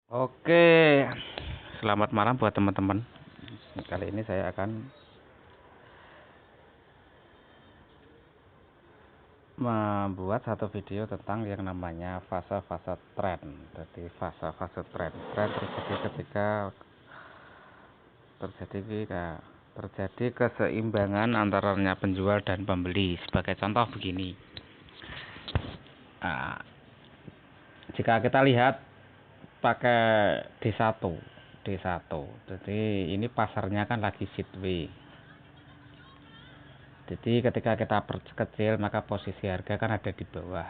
Oke, selamat malam buat teman-teman. Kali ini saya akan membuat satu video tentang yang namanya fase-fase tren. Jadi fase-fase tren terjadi ketika terjadi keseimbangan antaranya penjual dan pembeli. Sebagai contoh begini, nah, jika kita lihat pakai D1, jadi ini pasarnya kan lagi sideways. Jadi ketika kita perkecil maka posisi harga kan ada di bawah.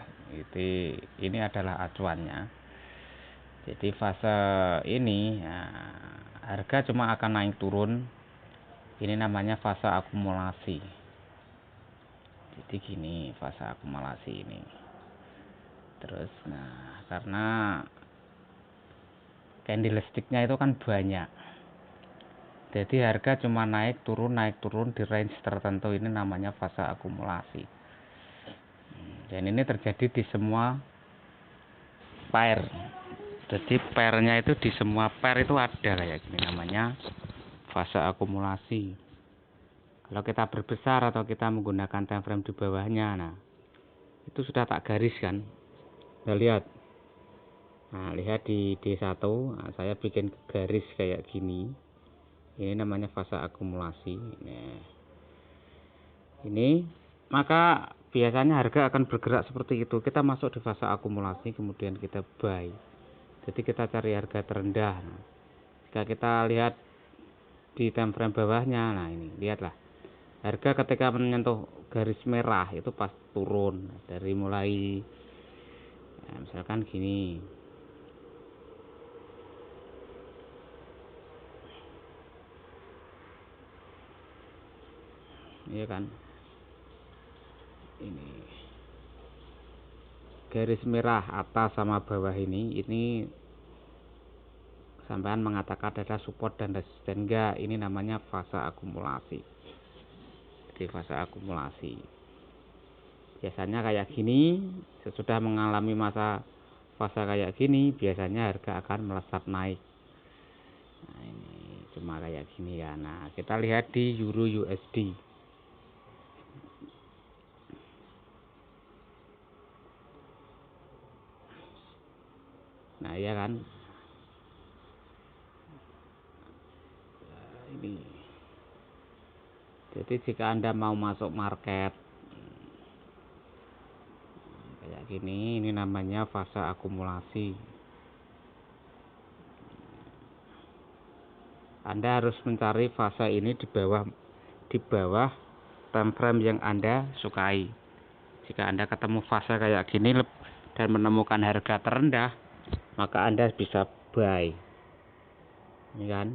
Ini adalah acuannya. Jadi fase ini ya, harga cuma akan naik turun. Ini namanya fase akumulasi. Jadi gini fase akumulasi ini. Terus karena candlesticknya itu kan banyak. Jadi harga cuma naik turun di range tertentu, ini namanya fase akumulasi. Dan ini terjadi di semua pair. Jadi pairnya itu di semua pair itu ada kayak gini, namanya fase akumulasi. Kalau kita berbesar atau kita menggunakan time frame di bawahnya, nah itu sudah tak garis kan. Nah lihat. Nah lihat di D1, nah, saya bikin garis kayak gini. Ini namanya fase akumulasi. Nah, ini maka biasanya harga akan bergerak seperti itu. Kita masuk di fase akumulasi, kemudian kita buy. Jadi kita cari harga terendah. Nah, jika kita lihat di time frame bawahnya, nah ini lihatlah, harga ketika menyentuh garis merah itu pas turun dari mulai misalkan gini. Iya kan, ini garis merah atas sama bawah ini sampean mengatakan ada support dan resisten enggak. Ini namanya fase akumulasi. Jadi fase akumulasi biasanya kayak gini. Sesudah mengalami masa fase kayak gini biasanya harga akan melesat naik. Nah ini cuma kayak gini ya. Nah kita lihat di Euro USD. Nah iya kan, ini jadi jika Anda mau masuk market kayak gini, ini namanya fase akumulasi. Anda harus mencari fase ini di bawah time frame yang Anda sukai. Jika Anda ketemu fase kayak gini dan menemukan harga terendah, maka Anda bisa buy. Ini kan.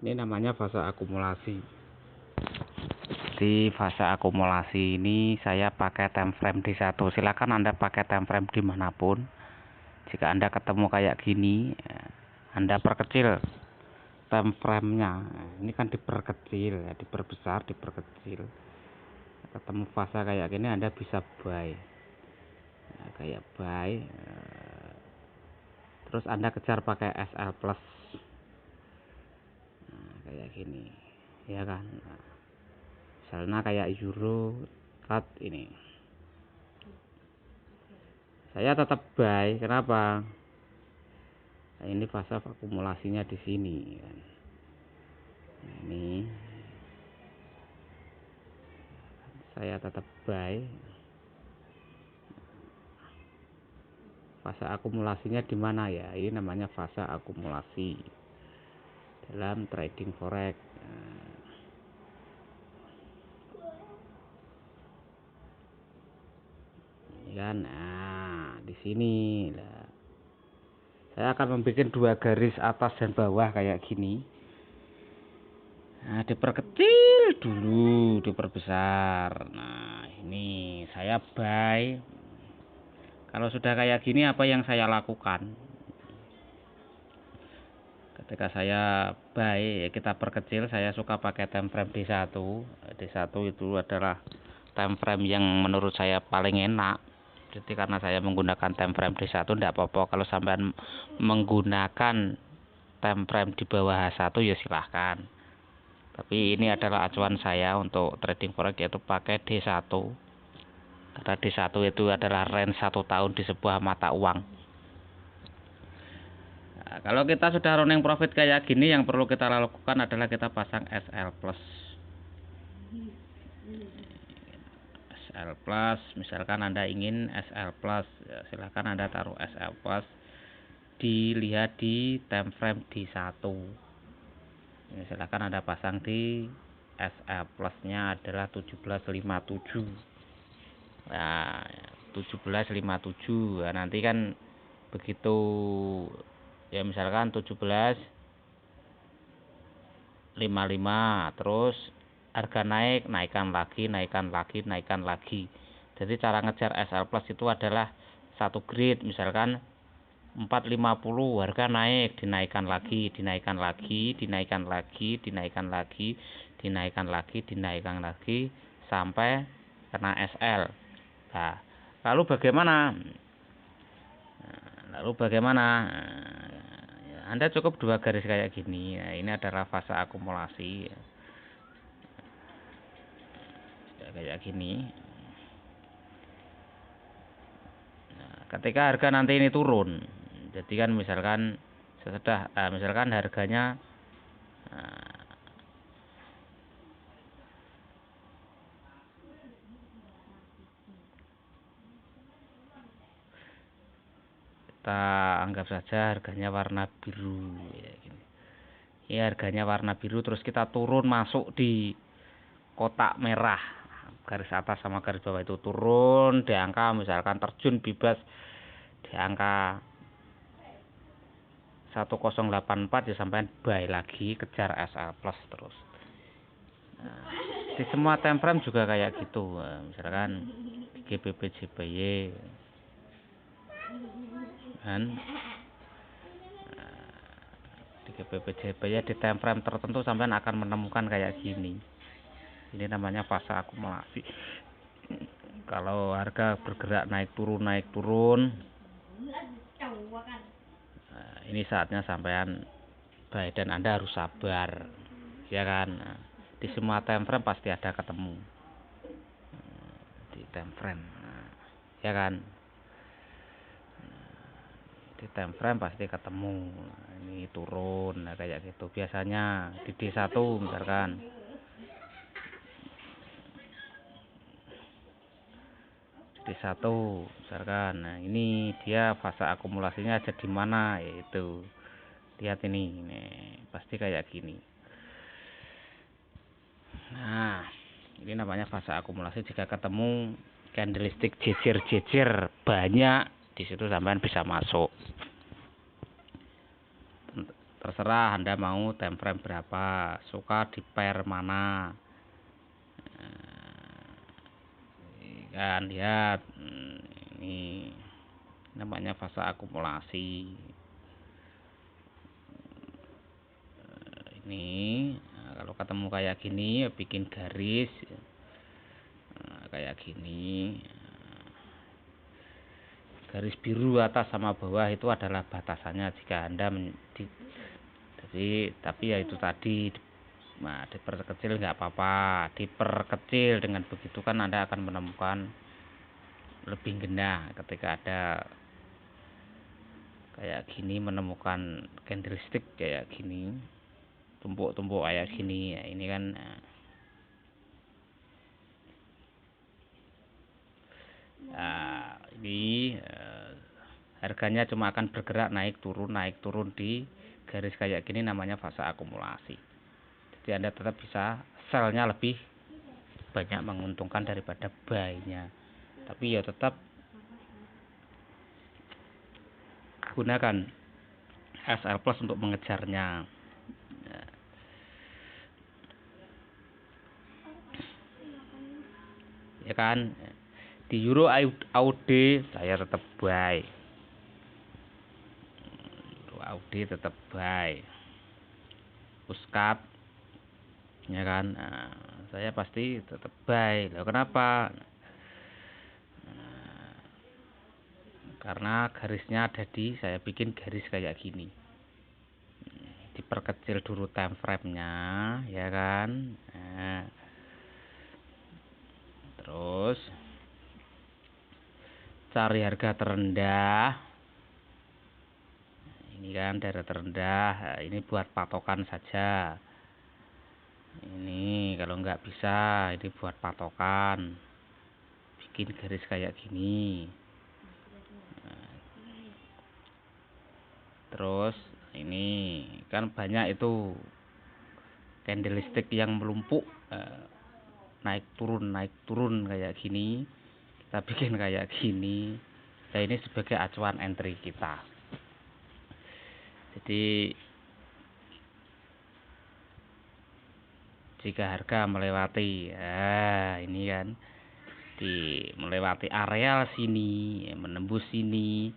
Ini namanya fase akumulasi. Di fase akumulasi ini saya pakai time frame D1. Silakan Anda pakai time frame dimanapun. Jika Anda ketemu kayak gini, Anda perkecil time frame-nya. Ini kan diperkecil ya, diperbesar, diperkecil. Ketemu fase kayak gini Anda bisa buy. Nah, kayak buy. Terus Anda kejar pakai SL plus. Nah, kayak gini. Ya kan? Nah, misalnya kayak Euro cut ini. Saya tetap buy. Kenapa? Nah, ini fase akumulasinya di sini kan. Nah, ini saya tetap buy. Fase akumulasinya di mana ya? Ini namanya fase akumulasi dalam trading forex. Ya, nah di sini lah. Saya akan membuat dua garis atas dan bawah kayak gini. Nah, diperkecil dulu, diperbesar. Nah, ini saya buy Kalau sudah kayak gini, apa yang saya lakukan? Ketika saya buy, kita perkecil, saya suka pakai time frame D1. D1 itu adalah time frame yang menurut saya paling enak. Jadi karena saya menggunakan time frame D1, tidak apa-apa kalau sampean menggunakan time frame di bawah H1 ya silahkan. Tapi ini adalah acuan saya untuk trading forex, yaitu pakai D1. Karena D1 itu adalah range 1 tahun di sebuah mata uang. Nah, kalau kita sudah running profit kayak gini, yang perlu kita lakukan adalah kita pasang SL plus. SL plus, misalkan Anda ingin SL plus, ya silahkan Anda taruh SL plus, dilihat di time frame D1. Ini silahkan Anda pasang di SL plusnya adalah 1757. Nah, 1757. Nah, nanti kan begitu ya, misalkan 1755, terus harga naik, naikkan lagi. Jadi cara ngejar SL plus itu adalah satu grid, misalkan 450, harga naik, dinaikkan lagi sampai kena SL. Nah, lalu bagaimana? Anda cukup 2 garis kayak gini. Nah, ini adalah fase akumulasi. Kayak gini. Nah, ketika harga nanti ini turun, jadi kan misalkan misalkan harganya kita anggap saja harganya warna biru ya, gini. Ini harganya warna biru, terus kita turun masuk di kotak merah, garis atas sama garis bawah itu turun di angka, misalkan terjun bebas di angka 1084, ya sampai buy lagi, kejar SL plus terus. Nah, di semua time frame juga kayak gitu. Misalkan GBP JPY kan, di GBP JPY di time frame tertentu sampean akan menemukan kayak gini. Ini namanya fase akumulasi. Kalau harga bergerak naik turun, nah, ini saatnya sampean buy, dan Anda harus sabar, ya kan. Nah, di semua time frame pasti ada ketemu di time frame, ya kan. Di time frame pasti ketemu. Ini turun, nah kayak gitu biasanya di D1 misalkan. D1 misalkan. Nah, ini dia fase akumulasinya ada di mana, yaitu lihat ini pasti kayak gini. Nah, ini namanya fase akumulasi. Jika ketemu candlestick jejer-jejer banyak, di situ sampean bisa masuk. Terserah Anda mau time frame berapa, suka di pair mana. Kan lihat, ini namanya fase akumulasi. Ini kalau ketemu kayak gini, ya bikin garis kayak gini. Garis biru atas sama bawah itu adalah batasannya. Jika Anda tapi ya itu tadi, nah, diperkecil nggak apa-apa, diperkecil. Dengan begitu kan Anda akan menemukan lebih genah ketika ada kayak gini, menemukan candlestick kayak gini, tumpuk-tumpuk kayak gini ya, ini kan ini harganya cuma akan bergerak naik turun di garis kayak gini, namanya fase akumulasi. Jadi Anda tetap bisa sell-nya lebih banyak menguntungkan daripada buy-nya, tapi ya tetap gunakan SL plus untuk mengejarnya. Ya kan, Di Euro AUD saya tetap buy. Euro AUD tetap buy. Puskap ya kan. Nah, saya pasti tetap buy. Loh kenapa? Nah, karena garisnya ada di, saya bikin garis kayak gini. Diperkecil dulu time frame-nya ya kan. Nah, terus cari harga terendah. Ini kan daerah terendah. Nah, ini buat patokan saja. Ini kalau nggak bisa, ini buat patokan. Bikin garis kayak gini. Nah, terus ini kan banyak itu candlestick yang melumpuk, naik turun kayak gini. Kita bikin kayak gini. Nah, ini sebagai acuan entry kita. Jadi jika harga melewati, ini kan melewati areal sini, menembus sini,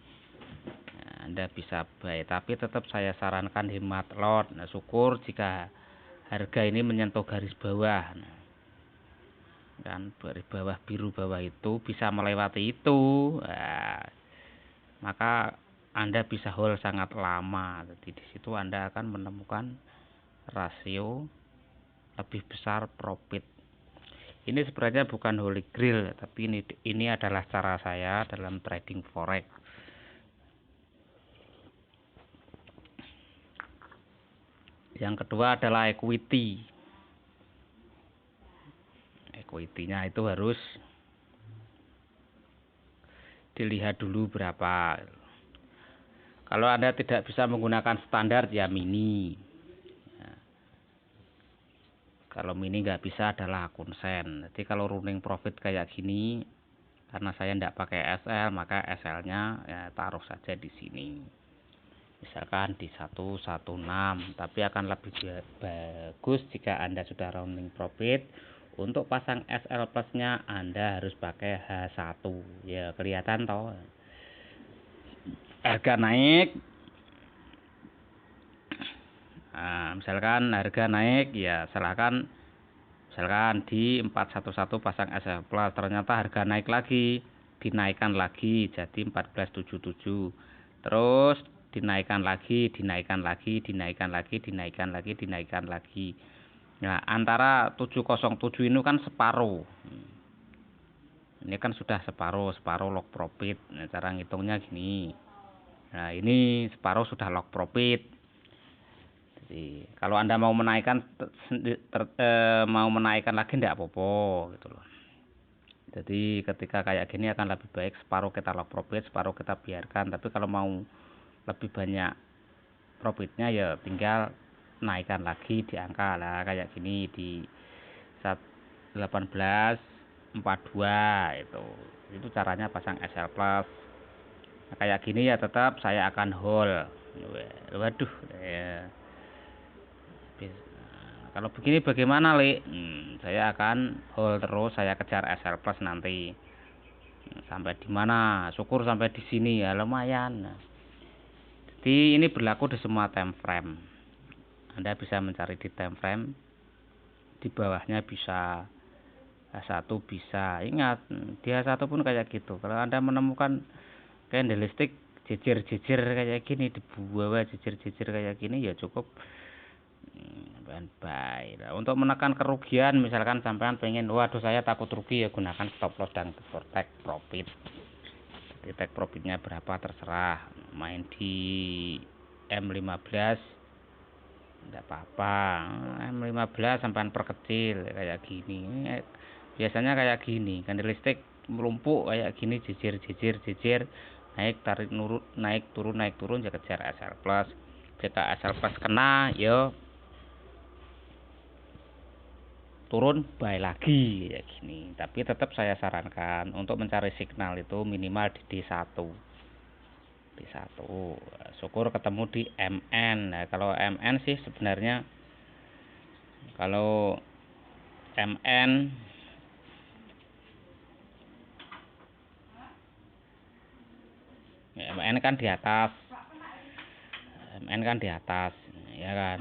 nah, Anda bisa buy. Tapi tetap saya sarankan hemat lot. Nah, syukur jika harga ini menyentuh garis bawah. Nah, kan garis bawah biru bawah itu bisa melewati itu, nah, maka Anda bisa hold sangat lama. Jadi di situ Anda akan menemukan rasio lebih besar profit. Ini sebenarnya bukan holy grail, tapi ini adalah cara saya dalam trading forex. Yang kedua adalah equity. Equity-nya itu harus dilihat dulu berapa. Kalau Anda tidak bisa menggunakan standar, ya mini. Kalau mini nggak bisa adalah akun sen. Jadi kalau running profit kayak gini, karena saya tidak pakai SL, maka SL-nya ya taruh saja di sini. Misalkan di 116, tapi akan lebih bagus jika Anda sudah running profit. Untuk pasang SL plus-nya Anda harus pakai H1. Ya kelihatan toh. Harga naik. Nah, misalkan harga naik, ya silahkan misalkan di 411 pasang SL plus, ternyata harga naik lagi, dinaikkan lagi jadi 1477, terus dinaikkan lagi, dinaikkan lagi, dinaikkan lagi, dinaikkan lagi, dinaikkan lagi. Nah, antara 707 ini kan separuh. Ini kan sudah separuh lock profit. Nah, cara ngitungnya gini. Nah, ini separuh sudah lock profit. Jadi, kalau Anda mau menaikkan lagi tidak apa-apa gitu loh. Jadi ketika kayak gini akan lebih baik separuh kita lock profit, separuh kita biarkan. Tapi kalau mau lebih banyak profitnya ya tinggal naikkan lagi di angka lah kayak gini di 1842 itu caranya pasang SL plus. Nah, kayak gini ya tetap saya akan hold. Waduh ya. Kalau begini bagaimana, Li? Saya akan hold terus, saya kejar SL plus nanti. Sampai di mana? Syukur sampai di sini ya lumayan. Jadi ini berlaku di semua time frame. Anda bisa mencari di time frame. Di bawahnya bisa H1 bisa. Ingat, di H1 pun kayak gitu. Kalau Anda menemukan candlestick jejer-jejer kayak gini, di bawah jejer-jejer kayak gini ya cukup buy. Nah, untuk menekan kerugian, misalkan sampean pengen, waduh saya takut rugi, ya gunakan stop loss dan take profit. Jadi take profitnya berapa terserah, main di M15 tidak apa-apa, M15 sampean perkecil kayak gini. Biasanya kayak gini, candlestick melumpuk kayak gini, jejer naik tarik nurut, naik turun ya kejar SL plus. Jika SL plus kena ya turun buy lagi kayak gini. Tapi tetap saya sarankan untuk mencari signal itu minimal di D1. Syukur ketemu di MN. Nah, kalau MN sih sebenarnya kalau MN MN kan di atas. MN kan di atas, ya kan.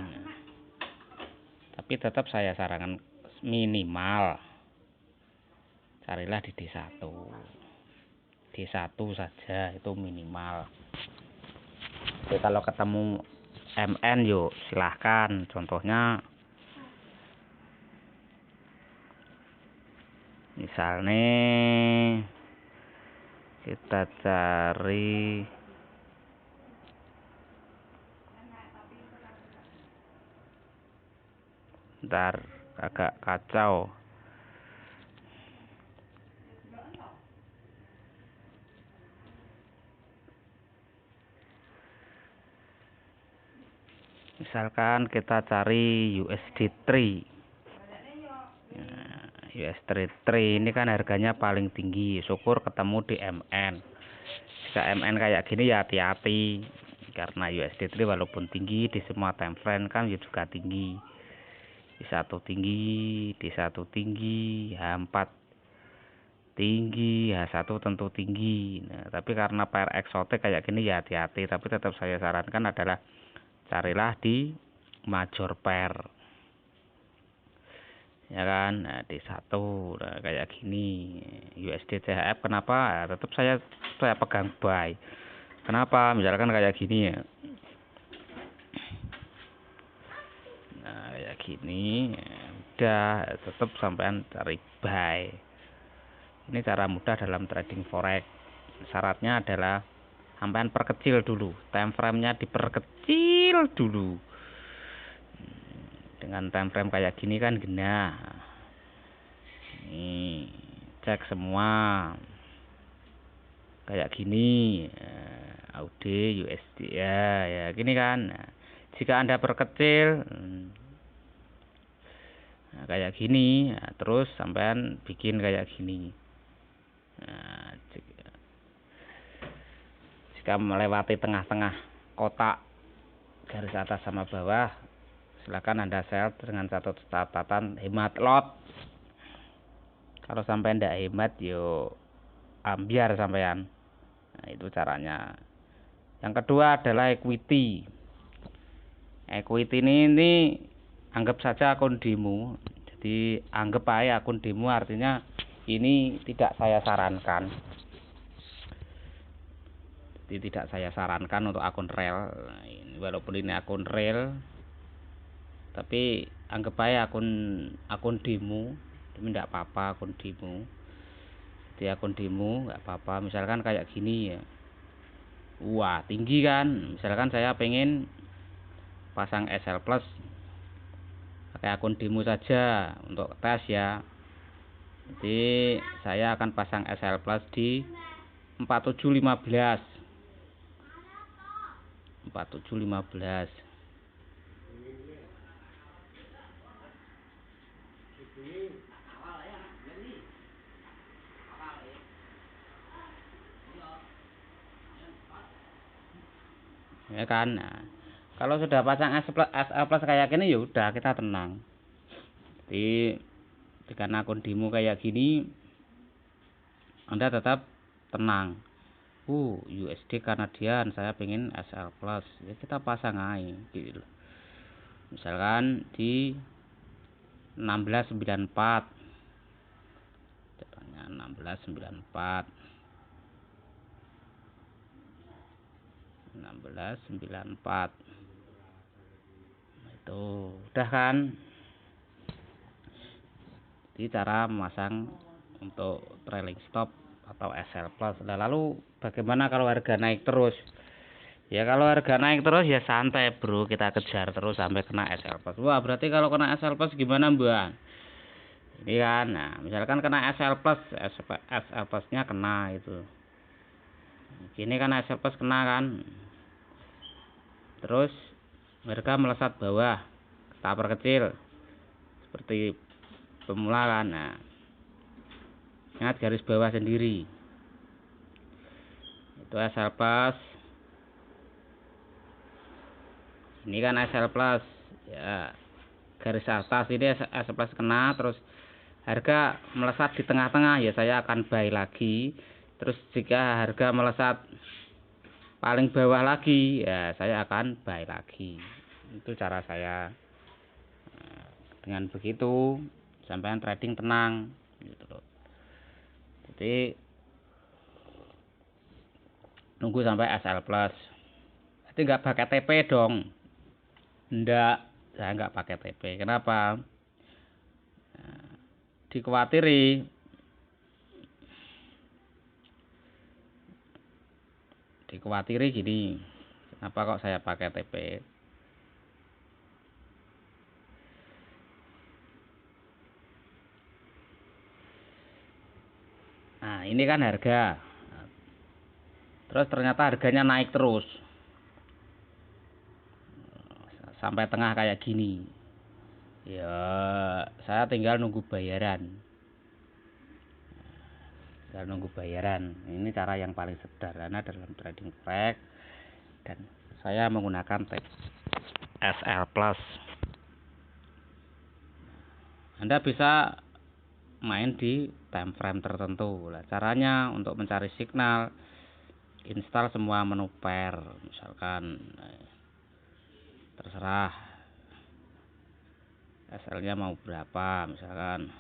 Tapi tetap saya sarankan minimal carilah di D1. D1 saja itu minimal. Jadi kalau ketemu MN yuk silahkan. Contohnya misalnya kita cari ntar agak kacau. Misalkan kita cari USD3. Nah, USD3 ini kan harganya paling tinggi, syukur ketemu di MN. Jika MN kayak gini ya hati-hati, karena USD3 walaupun tinggi di semua time frame kan juga tinggi. D1 tinggi, D1 tinggi, H4 tinggi, H1 tentu tinggi. Nah, tapi karena pair eksotik kayak gini ya hati-hati, tapi tetap saya sarankan adalah carilah di major pair. Ya kan, nah, D1 nah, kayak gini. USD CHF kenapa? Tetap saya pegang buy. Kenapa? Misalkan kayak gini ya. Nah, kayak gini ya, udah tetap sampean cari buy. Ini cara mudah dalam trading forex. Syaratnya adalah sampean perkecil dulu, time frame-nya diperkecil dulu. Dengan time frame kayak gini kan genah. Nih, cek semua. Kayak gini. AUD, USD ya gini kan. Nah, jika Anda perkecil nah, kayak gini, nah, terus sampean bikin kayak gini. Nah, jika melewati tengah-tengah kotak garis atas sama bawah, silakan Anda sell dengan satu catatan hemat lot. Kalau sampai ndak hemat yuk ambiar sampean. Nah, itu caranya. Yang kedua adalah equity. Equity ini anggap saja akun demo. Jadi anggap aja akun demo, artinya ini tidak saya sarankan. Jadi tidak saya sarankan untuk akun real. Nah, walaupun ini akun real, tapi anggap aja akun demo. Ini tidak apa-apa akun demo. Jadi akun demo nggak apa-apa. Misalkan kayak gini ya. Wah tinggi kan. Misalkan saya pengen pasang SL plus pakai akun demo saja untuk tes ya. Jadi saya akan pasang SL plus di 4715. 4715. Ya kan. Nah, kalau sudah pasang SL plus kayak gini ya udah kita tenang. Jadi dengan akun demo kayak gini Anda tetap tenang. USD Kanadian saya pengen SL plus ya kita pasang aja gitu. Misalkan di 1694 caranya 1694 nah, itu udah kan. Jadi cara memasang untuk trailing stop atau SL plus. Nah, lalu bagaimana kalau harga naik terus? Ya kalau harga naik terus ya santai bro, kita kejar terus sampai kena SL plus. Wah berarti kalau kena SL plus gimana mbak? Ini kan, nah misalkan kena SL plus, SL plusnya kena itu. Ini kan SL plus kena kan. Terus harga melesat bawah, kita perkecil seperti pemula kan. Nah, ingat garis bawah sendiri. Itu SL plus. Ini kan SL plus ya, garis atas ini SL plus kena, terus harga melesat di tengah-tengah ya saya akan buy lagi. Terus jika harga melesat paling bawah lagi, ya saya akan buy lagi. Itu cara saya. Dengan begitu sampean trading tenang gitu loh. Jadi nunggu sampai SL plus. Jadi nggak pakai TP dong. Nggak, saya nggak pakai TP. Kenapa? Dikhawatiri gini. Kenapa kok saya pakai TP? Nah, ini kan harga. Terus ternyata harganya naik terus. Sampai tengah kayak gini. Ya, saya tinggal nunggu bayaran. Ini cara yang paling sederhana dalam trading forex. Dan saya menggunakan SL plus. Anda bisa main di time frame tertentu. Nah, caranya untuk mencari signal, install semua menu pair, misalkan terserah SL nya mau berapa, misalkan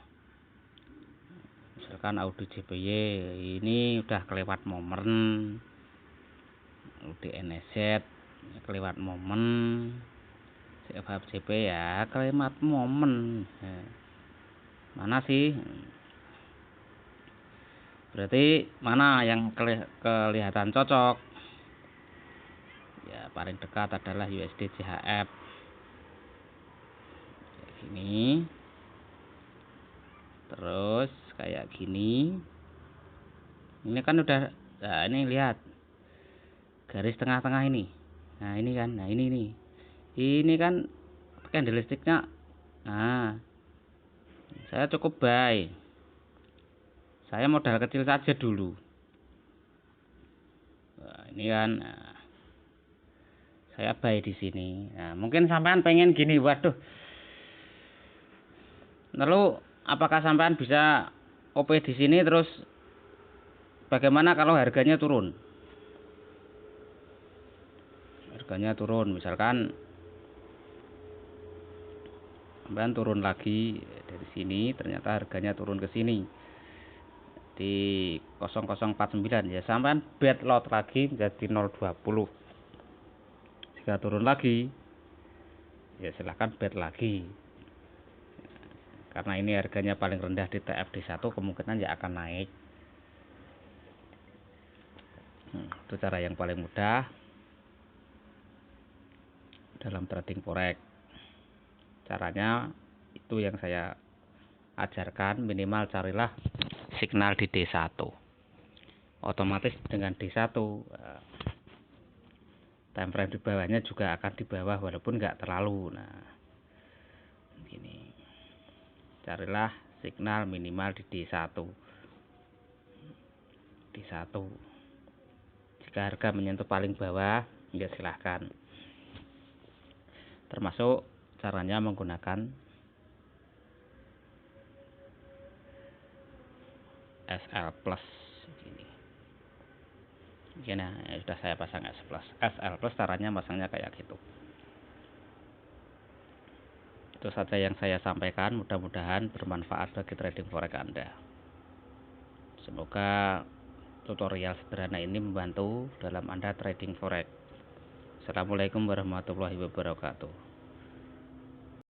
Audi JPY ini udah kelewat momen, Audi NSZ kelewat momen, CFHJP ya kelewat momen. Mana sih? Berarti mana yang kelihatan cocok? Ya paling dekat adalah USD CHF. Kayak gini. Terus kayak gini. Ini kan udah, nah ini lihat garis tengah-tengah ini. Nah ini kan, nah ini nih. Ini kan candlesticknya. Nah, saya cukup buy. Saya modal kecil saja dulu. Nah, ini kan, nah, saya buy di sini. Nah, mungkin sampean pengen gini, waduh. Lalu apakah sampean bisa OP di sini terus bagaimana kalau harganya turun? Harganya turun, misalkan sampean turun lagi dari sini, ternyata harganya turun ke sini di 0049 ya, sampean bet lot lagi menjadi 020. Jika turun lagi ya silahkan bet lagi, karena ini harganya paling rendah di TFD1, kemungkinan ya akan naik. Itu cara yang paling mudah dalam trading forex. Caranya itu yang saya ajarkan, minimal carilah signal di D1. Otomatis dengan D1 time frame di bawahnya juga akan di bawah walaupun nggak terlalu. Nah, gini. Carilah signal minimal di D1. Jika harga menyentuh paling bawah, ya silahkan. Termasuk caranya menggunakan SL plus ini. Nah, sudah saya pasang SL plus caranya masangnya kayak gitu. Itu saja yang saya sampaikan, mudah-mudahan bermanfaat bagi trading forex Anda. Semoga tutorial sederhana ini membantu dalam Anda trading forex. Assalamualaikum warahmatullahi wabarakatuh.